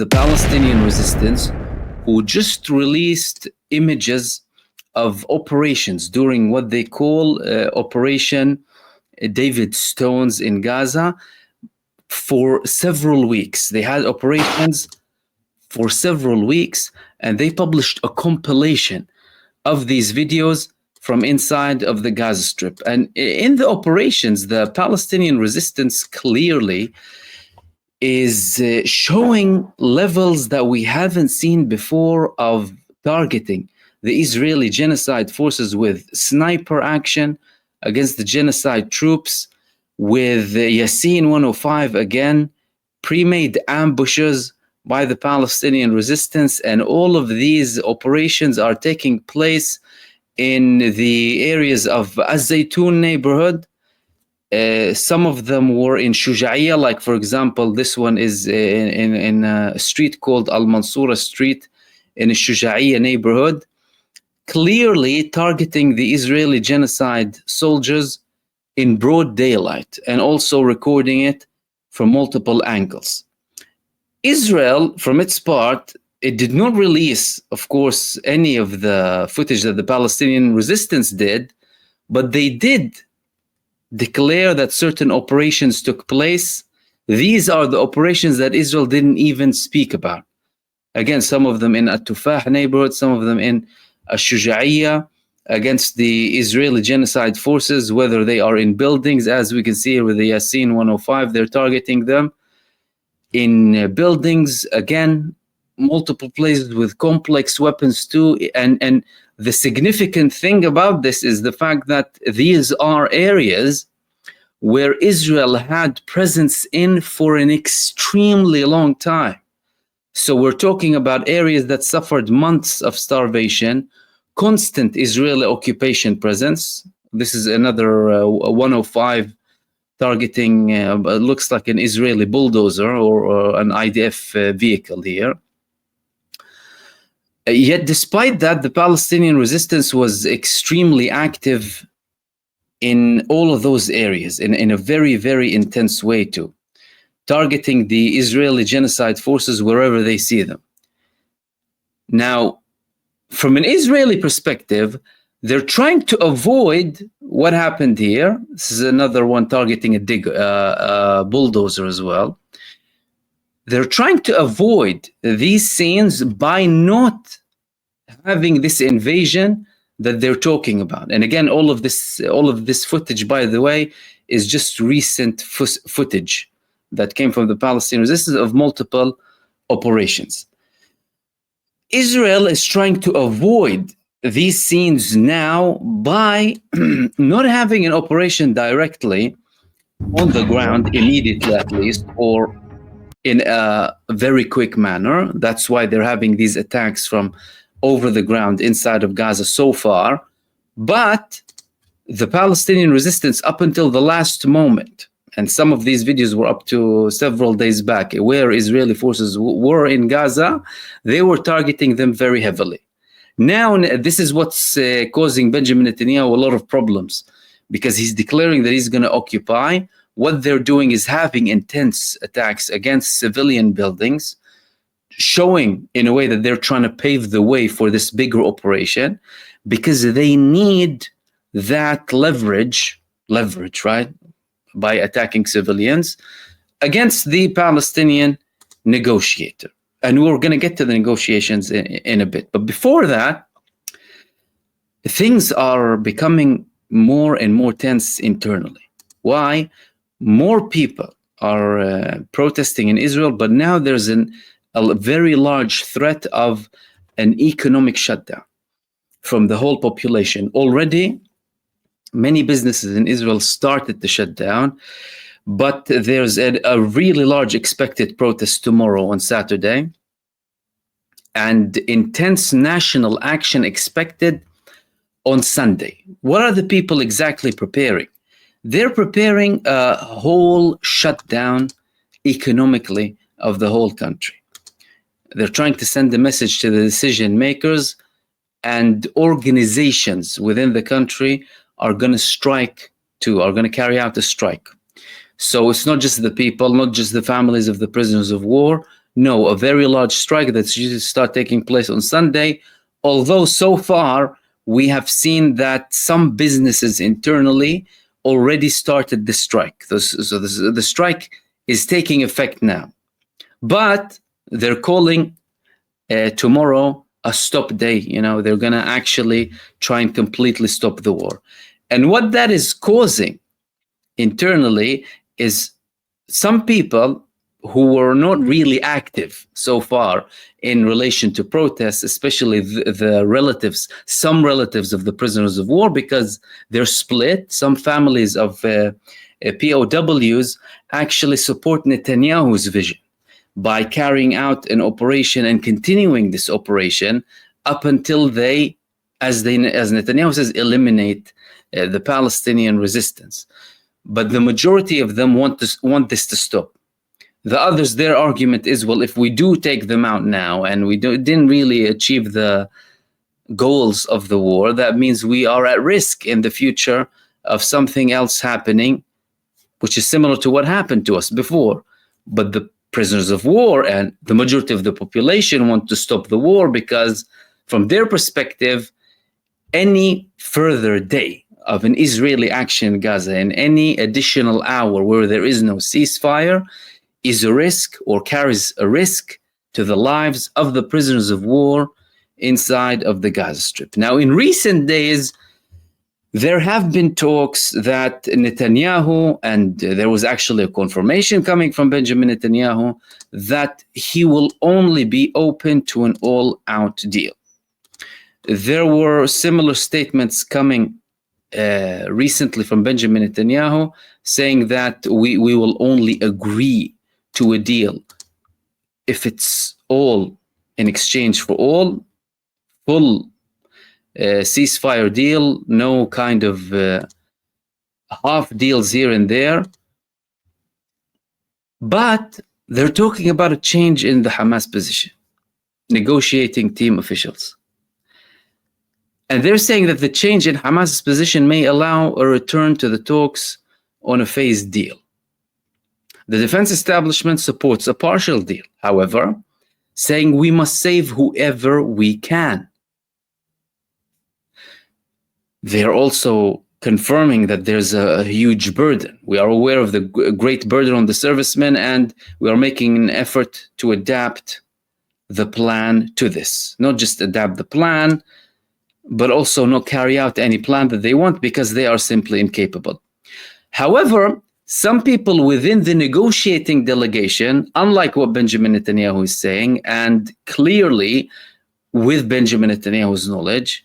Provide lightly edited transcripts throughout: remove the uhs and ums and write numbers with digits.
the Palestinian resistance, who just released images of operations during what they call Operation David Stones in Gaza for several weeks. They had operations for several weeks, and they published a compilation of these videos from inside of the Gaza Strip. And in the operations, the Palestinian resistance clearly is showing levels that we haven't seen before of targeting the Israeli genocide forces with sniper action against the genocide troops, with Yasin 105 again, pre-made ambushes by the Palestinian resistance, and all of these operations are taking place in the areas of Az-Zaytun neighborhood. Some of them were in Shuja'iyya, like for example, this one is in a street called Al-Mansura Street in a Shuja'iyya neighborhood, clearly targeting the Israeli genocide soldiers in broad daylight, and also recording it from multiple angles. Israel, from its part, it did not release, of course, any of the footage that the Palestinian resistance did, but they did declare that certain operations took place. These are the operations that Israel didn't even speak about. Again, some of them in At-Tufah neighborhood, some of them in Ash-Shuja'iyya, against the Israeli genocide forces, whether they are in buildings, as we can see here with the Yasin 105, they're targeting them in buildings, again, multiple places with complex weapons too. And the significant thing about this is the fact that these are areas where Israel had presence in for an extremely long time. So we're talking about areas that suffered months of starvation, constant Israeli occupation presence. This is another 105 targeting, looks like an Israeli bulldozer or an IDF vehicle here. Yet despite that, the Palestinian resistance was extremely active in all of those areas in a very, very intense way too, targeting the Israeli genocide forces wherever they see them. Now, from an Israeli perspective, they're trying to avoid what happened here. This is another one targeting a bulldozer as well. They're trying to avoid these scenes by not having this invasion that they're talking about. And again, all of this footage, by the way, is just recent footage that came from the Palestinian resistance of multiple operations. Israel is trying to avoid these scenes now by not having an operation directly on the ground immediately, at least, or in a very quick manner. That's why they're having these attacks from over the ground inside of Gaza so far. But the Palestinian resistance, up until the last moment, and some of these videos were up to several days back, where Israeli forces were in Gaza, they were targeting them very heavily. Now, this is what's causing Benjamin Netanyahu a lot of problems, because he's declaring that he's going to occupy. What they're doing is having intense attacks against civilian buildings, showing in a way that they're trying to pave the way for this bigger operation, because they need that leverage, right, by attacking civilians against the Palestinian negotiator. And we're going to get to the negotiations in a bit. But before that, things are becoming more and more tense internally. Why? More people are protesting in Israel, but now there's a very large threat of an economic shutdown from the whole population. Already, many businesses in Israel started to shut down, but there's a really large expected protest tomorrow on Saturday, and intense national action expected on Sunday. What are the people exactly preparing? They're preparing a whole shutdown economically of the whole country. They're trying to send a message to the decision makers, and organizations within the country are going to strike too, are going to carry out a strike. So it's not just the people, not just the families of the prisoners of war. No, a very large strike that's usually start taking place on Sunday. Although so far we have seen that some businesses internally already started the strike. So the strike is taking effect now. But they're calling tomorrow a stop day. You know, they're going to actually try and completely stop the war. And what that is causing internally is some people who were not really active so far in relation to protests, especially the relatives, some relatives of the prisoners of war, because they're split. Some families of POWs actually support Netanyahu's vision by carrying out an operation and continuing this operation up until they, as Netanyahu says, eliminate the Palestinian resistance. But the majority of them want this to stop. The others, their argument is, well, if we do take them out now and we didn't really achieve the goals of the war, that means we are at risk in the future of something else happening, which is similar to what happened to us before. But the prisoners of war and the majority of the population want to stop the war because, from their perspective, any further day of an Israeli action in Gaza and any additional hour where there is no ceasefire is a risk or carries a risk to the lives of the prisoners of war inside of the Gaza Strip. Now, in recent days, there have been talks that Netanyahu, and there was actually a confirmation coming from Benjamin Netanyahu, that he will only be open to an all-out deal. There were similar statements coming recently from Benjamin Netanyahu saying that we will only agree to a deal if it's all in exchange for all, full ceasefire deal, no kind of half deals here and there. But they're talking about a change in the Hamas position, negotiating team officials. And they're saying that the change in Hamas's position may allow a return to the talks on a phased deal. The defense establishment supports a partial deal, however, saying we must save whoever we can. They're also confirming that there's a huge burden. We are aware of the great burden on the servicemen, and we are making an effort to adapt the plan to this. Not just adapt the plan, but also not carry out any plan that they want because they are simply incapable. However, some people within the negotiating delegation, unlike what Benjamin Netanyahu is saying, and clearly with Benjamin Netanyahu's knowledge,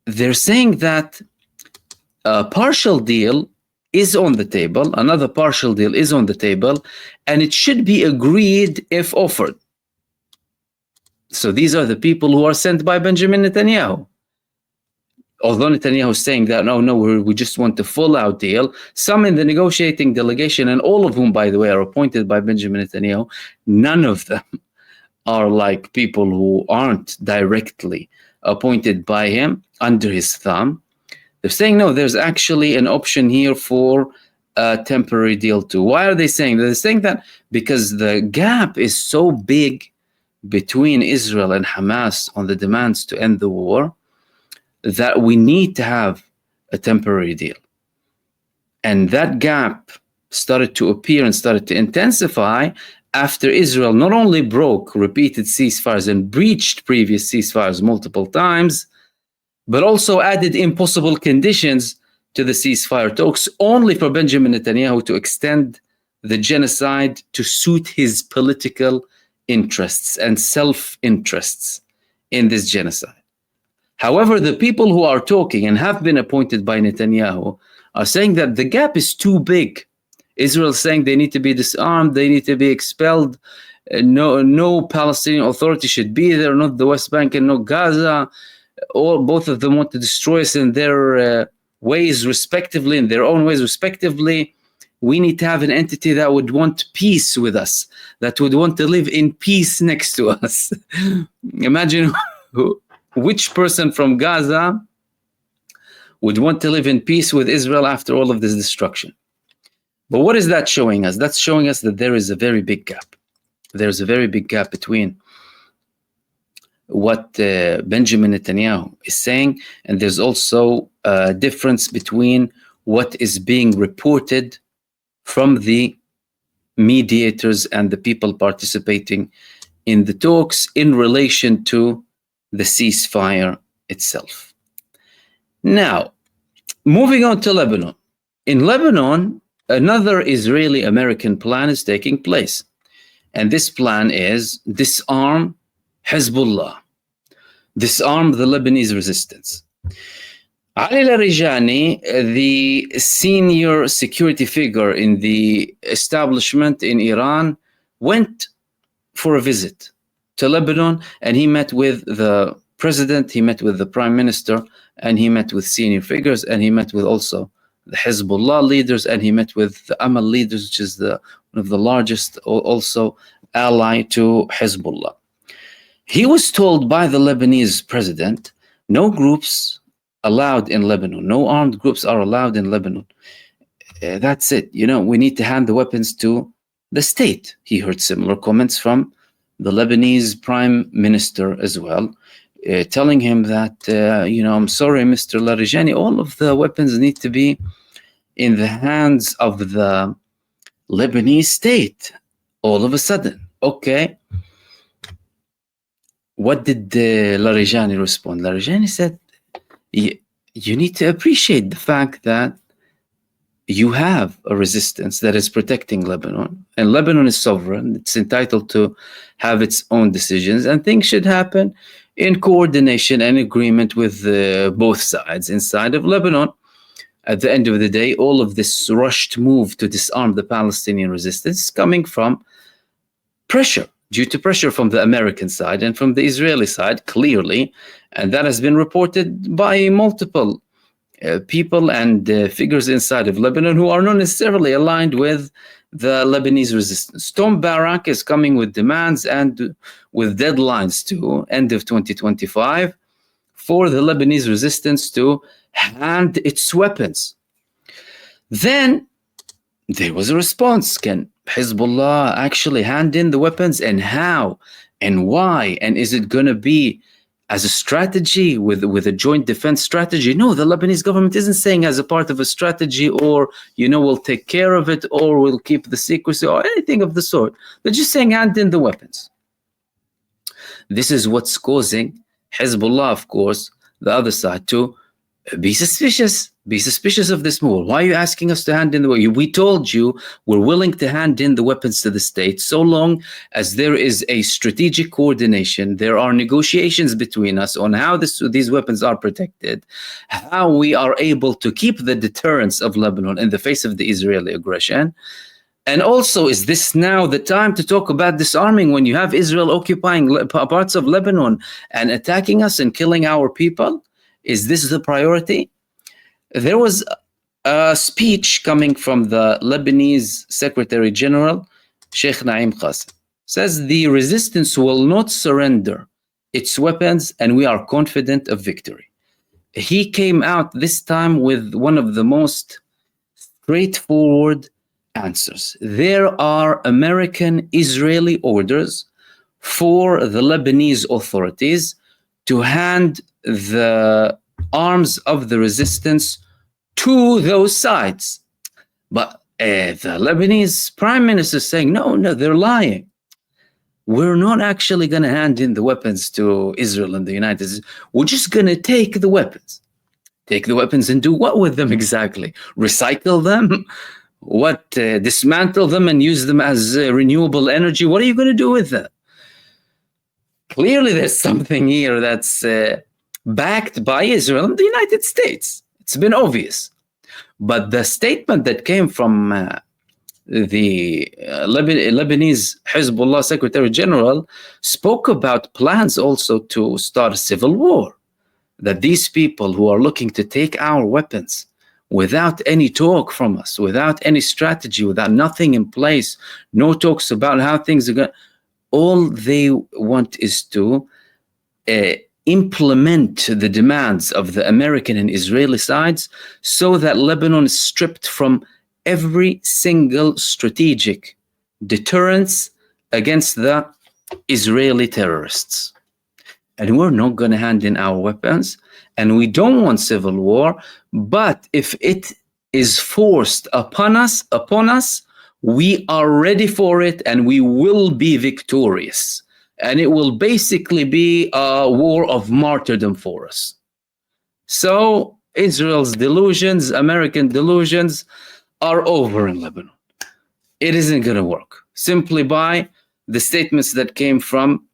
they're saying that a partial deal is on the table, another partial deal is on the table, and it should be agreed if offered. So these are the people who are sent by Benjamin Netanyahu. Although Netanyahu is saying that, no, we just want a full-out deal, some in the negotiating delegation, and all of whom, by the way, are appointed by Benjamin Netanyahu, none of them are like people who aren't directly appointed by him under his thumb. They're saying, no, there's actually an option here for a temporary deal too. Why are they saying that? They're saying that because the gap is so big between Israel and Hamas on the demands to end the war that we need to have a temporary deal. And that gap started to appear and started to intensify after Israel not only broke repeated ceasefires and breached previous ceasefires multiple times, but also added impossible conditions to the ceasefire talks, only for Benjamin Netanyahu to extend the genocide to suit his political interests and self-interests in this genocide. However, the people who are talking and have been appointed by Netanyahu are saying that the gap is too big. Israel is saying they need to be disarmed, they need to be expelled, no Palestinian authority should be there, not the West Bank and not Gaza. Both of them want to destroy us in their ways respectively, in their own ways respectively. We need to have an entity that would want peace with us, that would want to live in peace next to us. Imagine which person from Gaza would want to live in peace with Israel after all of this destruction. But what is that showing us? That's showing us that there is a very big gap. There's a very big gap between what Benjamin Netanyahu is saying, and there's also a difference between what is being reported from the mediators and the people participating in the talks in relation to the ceasefire itself. Now, moving on to Lebanon. In Lebanon, another Israeli-American plan is taking place. And this plan is disarm Hezbollah, disarm the Lebanese resistance. Ali Larijani, the senior security figure in the establishment in Iran, went for a visit to Lebanon, and he met with the president, he met with the prime minister, and he met with senior figures, and he met with also the Hezbollah leaders, and he met with the Amal leaders, which is one of the largest also ally to Hezbollah. He was told by the Lebanese president, no groups allowed in Lebanon, no armed groups are allowed in Lebanon. That's it. We need to hand the weapons to the state. He heard similar comments from the Lebanese prime minister as well, telling him that, I'm sorry, Mr. Larijani, all of the weapons need to be in the hands of the Lebanese state. All of a sudden, okay. What did Larijani respond? Larijani said, you need to appreciate the fact that you have a resistance that is protecting Lebanon, and Lebanon is sovereign. It's entitled to have its own decisions, and things should happen in coordination and agreement with both sides inside of Lebanon. At the end of the day, all of this rushed move to disarm the Palestinian resistance is coming from pressure, due to pressure from the American side and from the Israeli side, clearly, and that has been reported by multiple people and figures inside of Lebanon who are not necessarily aligned with the Lebanese resistance. Tom Barak is coming with demands and with deadlines to end of 2025 for the Lebanese resistance to hand its weapons. Then there was a response. Can Hezbollah actually hand in the weapons, and how and why? And is it going to be as a strategy with a joint defense strategy? No, the Lebanese government isn't saying as a part of a strategy or, we'll take care of it or we'll keep the secrecy or anything of the sort. They're just saying hand in the weapons. This is what's causing Hezbollah, of course, the other side, to be suspicious of this move. Why are you asking us to hand in the weapons? We told you we're willing to hand in the weapons to the state so long as there is a strategic coordination. There are negotiations between us on how these weapons are protected, how we are able to keep the deterrence of Lebanon in the face of the Israeli aggression. And also, is this now the time to talk about disarming when you have Israel occupying parts of Lebanon and attacking us and killing our people? Is this the priority? There was a speech coming from the Lebanese Secretary General, Sheikh Naim Qasim. Says the resistance will not surrender its weapons and we are confident of victory. He came out this time with one of the most straightforward answers. There are American-Israeli orders for the Lebanese authorities to hand the arms of the resistance to those sides. But the Lebanese prime minister is saying, no, they're lying. We're not actually going to hand in the weapons to Israel and the United States. We're just going to take the weapons. Take the weapons and do what with them exactly? Recycle them? Dismantle them and use them as renewable energy? What are you going to do with them? Clearly, there's something here that's backed by Israel and the United States. It's been obvious. But the statement that came from the Lebanese Hezbollah Secretary General spoke about plans also to start a civil war. That these people who are looking to take our weapons without any talk from us, without any strategy, without nothing in place, no talks about how things are going, all they want is to implement the demands of the American and Israeli sides so that Lebanon is stripped from every single strategic deterrence against the Israeli terrorists. And we're not going to hand in our weapons, and we don't want civil war. But if it is forced upon us, we are ready for it, and we will be victorious. And it will basically be a war of martyrdom for us. So Israel's delusions, American delusions, are over in Lebanon. It isn't going to work simply by the statements that came from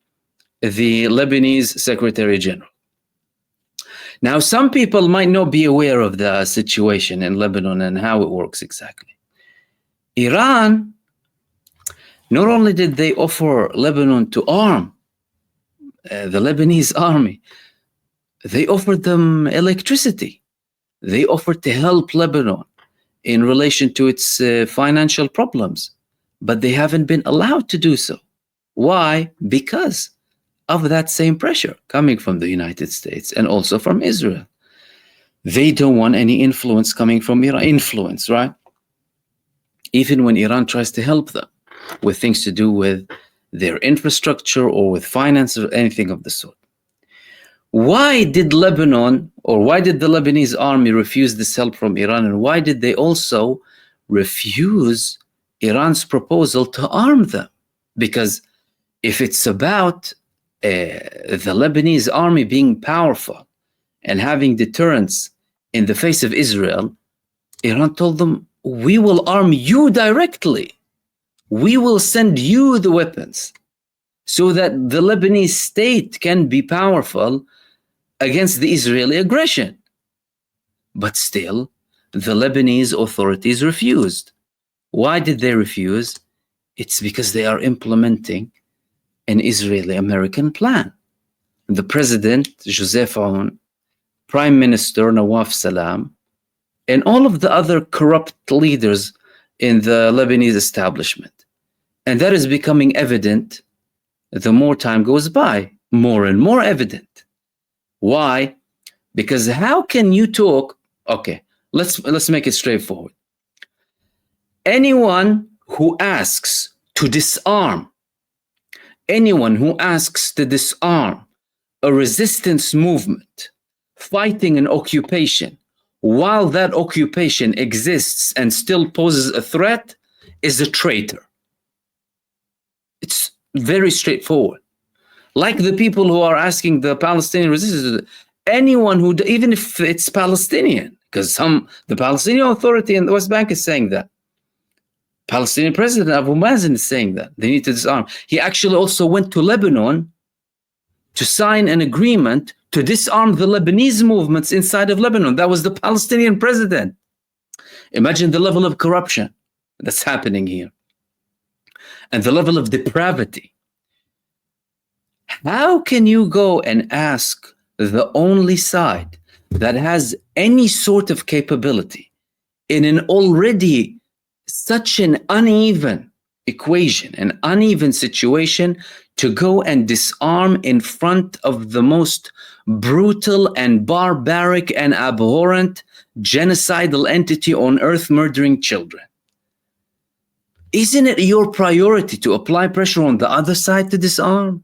the Lebanese Secretary General. Now, some people might not be aware of the situation in Lebanon and how it works exactly. Iran, not only did they offer Lebanon to arm the Lebanese army, they offered them electricity. They offered to help Lebanon in relation to its financial problems, but they haven't been allowed to do so. Why? Because of that same pressure coming from the United States and also from Israel. They don't want any influence coming from Iran. Influence, right? Even when Iran tries to help them with things to do with their infrastructure or with finance or anything of the sort. Why did Lebanon, or why did the Lebanese army refuse this help from Iran? And why did they also refuse Iran's proposal to arm them? Because if it's about the Lebanese army being powerful and having deterrence in the face of Israel, Iran told them, we will arm you directly. We will send you the weapons so that the Lebanese state can be powerful against the Israeli aggression. But still, the Lebanese authorities refused. Why did they refuse? It's because they are implementing an Israeli-American plan. The president, Joseph Aoun, Prime Minister Nawaf Salam, and all of the other corrupt leaders in the Lebanese establishment. And that is becoming evident the more time goes by, more and more evident. Why? Because how can you talk? Okay, let's make it straightforward. Anyone who asks to disarm, a resistance movement fighting an occupation while that occupation exists and still poses a threat is a traitor. It's very straightforward. Like the people who are asking the Palestinian resistance, anyone who, even if it's Palestinian, because the Palestinian Authority in the West Bank is saying that. Palestinian President Abu Mazen is saying that they need to disarm. He actually also went to Lebanon to sign an agreement to disarm the Lebanese movements inside of Lebanon. That was the Palestinian president. Imagine the level of corruption that's happening here and the level of depravity. How can you go and ask the only side that has any sort of capability in an already such an uneven equation, an uneven situation, to go and disarm in front of the most brutal and barbaric and abhorrent genocidal entity on earth murdering children? Isn't it your priority to apply pressure on the other side to disarm?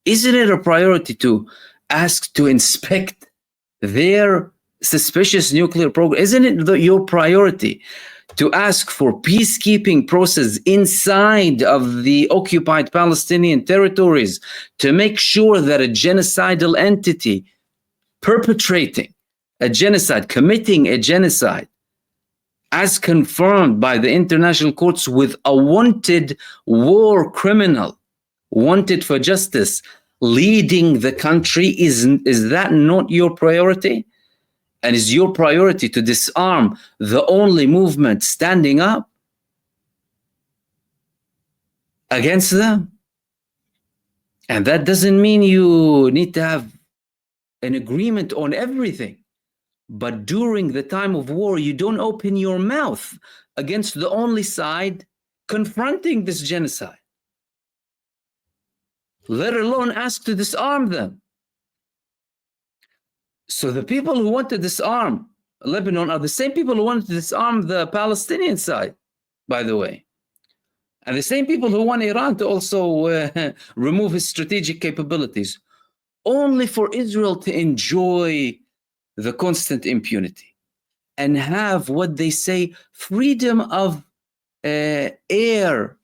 Isn't it a priority to ask to inspect their suspicious nuclear program? Isn't it your priority to ask for peacekeeping process inside of the occupied Palestinian territories to make sure that a genocidal entity perpetrating a genocide, committing a genocide, as confirmed by the international courts with a wanted war criminal, wanted for justice, leading the country, is that not your priority? And is your priority to disarm the only movement standing up against them? And that doesn't mean you need to have an agreement on everything. But during the time of war, you don't open your mouth against the only side confronting this genocide, let alone ask to disarm them. So the people who want to disarm Lebanon are the same people who wanted to disarm the Palestinian side, by the way. And the same people who want Iran to also remove its strategic capabilities, only for Israel to enjoy the constant impunity and have what they say freedom of air,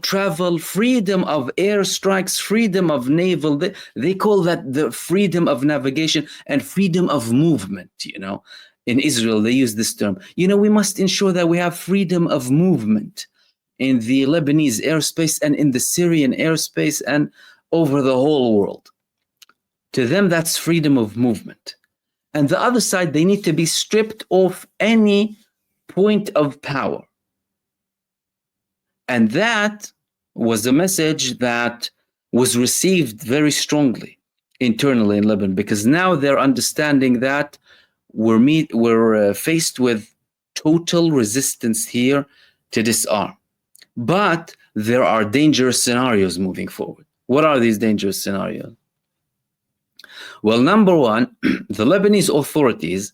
travel, freedom of airstrikes, freedom of naval. They call that the freedom of navigation and freedom of movement. In Israel, they use this term. We must ensure that we have freedom of movement in the Lebanese airspace and in the Syrian airspace and over the whole world. To them, that's freedom of movement. And the other side, they need to be stripped of any point of power. And that was a message that was received very strongly internally in Lebanon, because now they're understanding that we're faced with total resistance here to disarm. But there are dangerous scenarios moving forward. What are these dangerous scenarios? Well, number one, the Lebanese authorities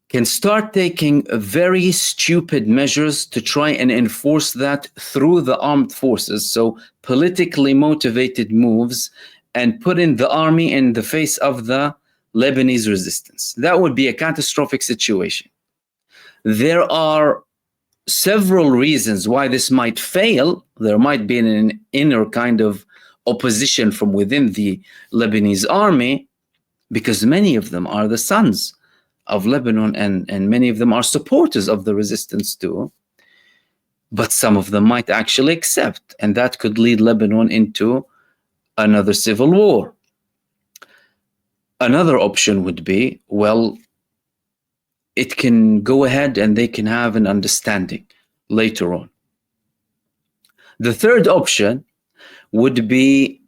can start taking very stupid measures to try and enforce that through the armed forces. So politically motivated moves and put in the army in the face of the Lebanese resistance. That would be a catastrophic situation. There are several reasons why this might fail. There might be an inner kind of opposition from within the Lebanese army, because many of them are the sons of Lebanon, and many of them are supporters of the resistance too. But some of them might actually accept, and that could lead Lebanon into another civil war. Another option would be, well, it can go ahead and they can have an understanding later on. The third option would be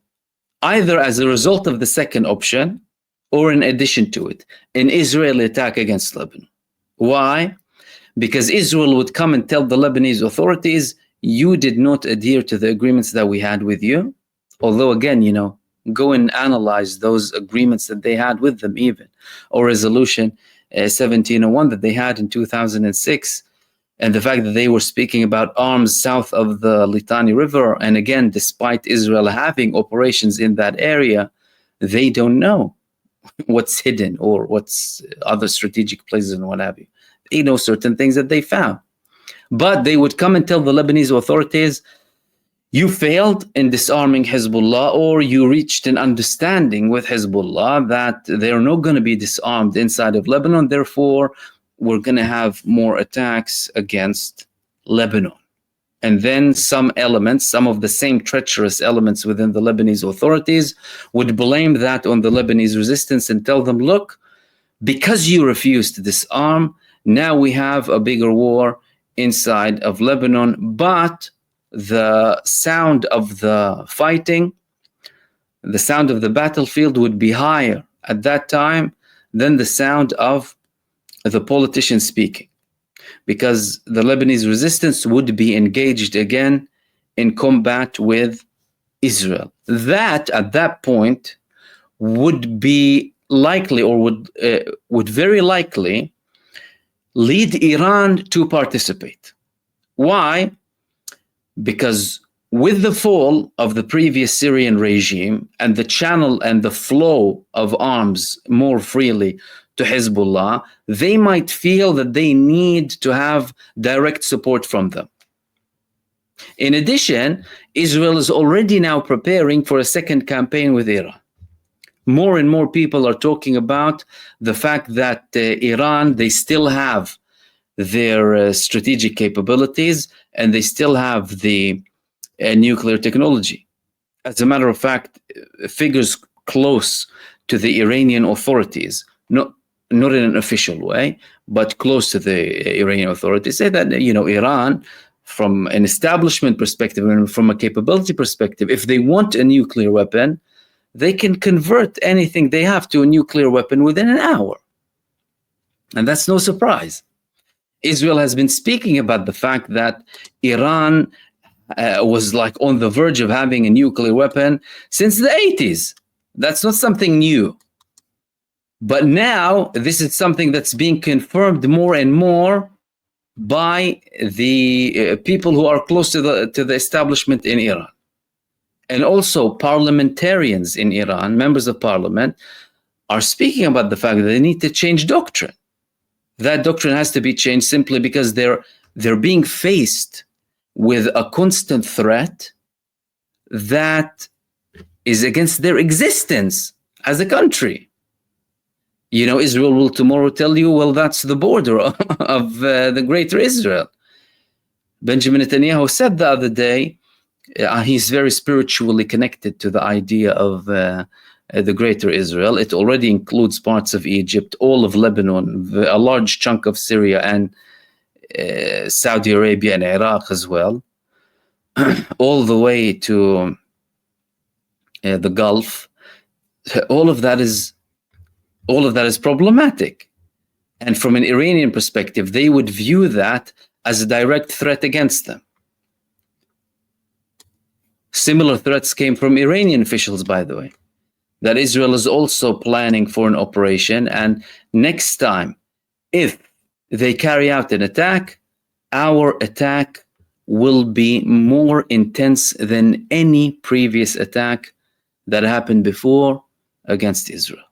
either as a result of the second option or in addition to it, an Israeli attack against Lebanon. Why? Because Israel would come and tell the Lebanese authorities, you did not adhere to the agreements that we had with you. Although again, go and analyze those agreements that they had with them even, or resolution 1701 that they had in 2006, and the fact that they were speaking about arms south of the Litani River. And again, despite Israel having operations in that area, they don't know what's hidden or what's other strategic places and what have you. They know certain things that they found. But they would come and tell the Lebanese authorities, you failed in disarming Hezbollah, or you reached an understanding with Hezbollah that they're not going to be disarmed inside of Lebanon. Therefore, we're going to have more attacks against Lebanon. And then some of the same treacherous elements within the Lebanese authorities would blame that on the Lebanese resistance and tell them, look, because you refused to disarm, now we have a bigger war inside of Lebanon. But the sound of the fighting, the sound of the battlefield would be higher at that time than the sound of the politicians speaking, because the Lebanese resistance would be engaged again in combat with Israel. That at that point would be likely, or would very likely lead Iran to participate. Why? Because with the fall of the previous Syrian regime and the channel and the flow of arms more freely to Hezbollah, they might feel that they need to have direct support from them. In addition, Israel is already now preparing for a second campaign with Iran. More and more people are talking about the fact that Iran, they still have their strategic capabilities and they still have the nuclear technology. As a matter of fact, figures close to the Iranian authorities, not in an official way, but close to the Iranian authorities, say that Iran, from an establishment perspective and from a capability perspective, if they want a nuclear weapon, they can convert anything they have to a nuclear weapon within an hour. And that's no surprise. Israel has been speaking about the fact that Iran was like on the verge of having a nuclear weapon since the 80s. That's not something new. But now this is something that's being confirmed more and more by the people who are close to the establishment in Iran. And also parliamentarians in Iran, members of parliament, are speaking about the fact that they need to change doctrine. That doctrine has to be changed simply because they're being faced with a constant threat that is against their existence as a country. You know, Israel will tomorrow tell you, well, that's the border of the greater Israel. Benjamin Netanyahu said the other day, he's very spiritually connected to the idea of the greater Israel. It already includes parts of Egypt, all of Lebanon, a large chunk of Syria, and Saudi Arabia and Iraq as well, all the way to the Gulf. All of that is problematic. And from an Iranian perspective, they would view that as a direct threat against them. Similar threats came from Iranian officials, by the way, that Israel is also planning for an operation. And next time, if they carry out an attack, our attack will be more intense than any previous attack that happened before against Israel.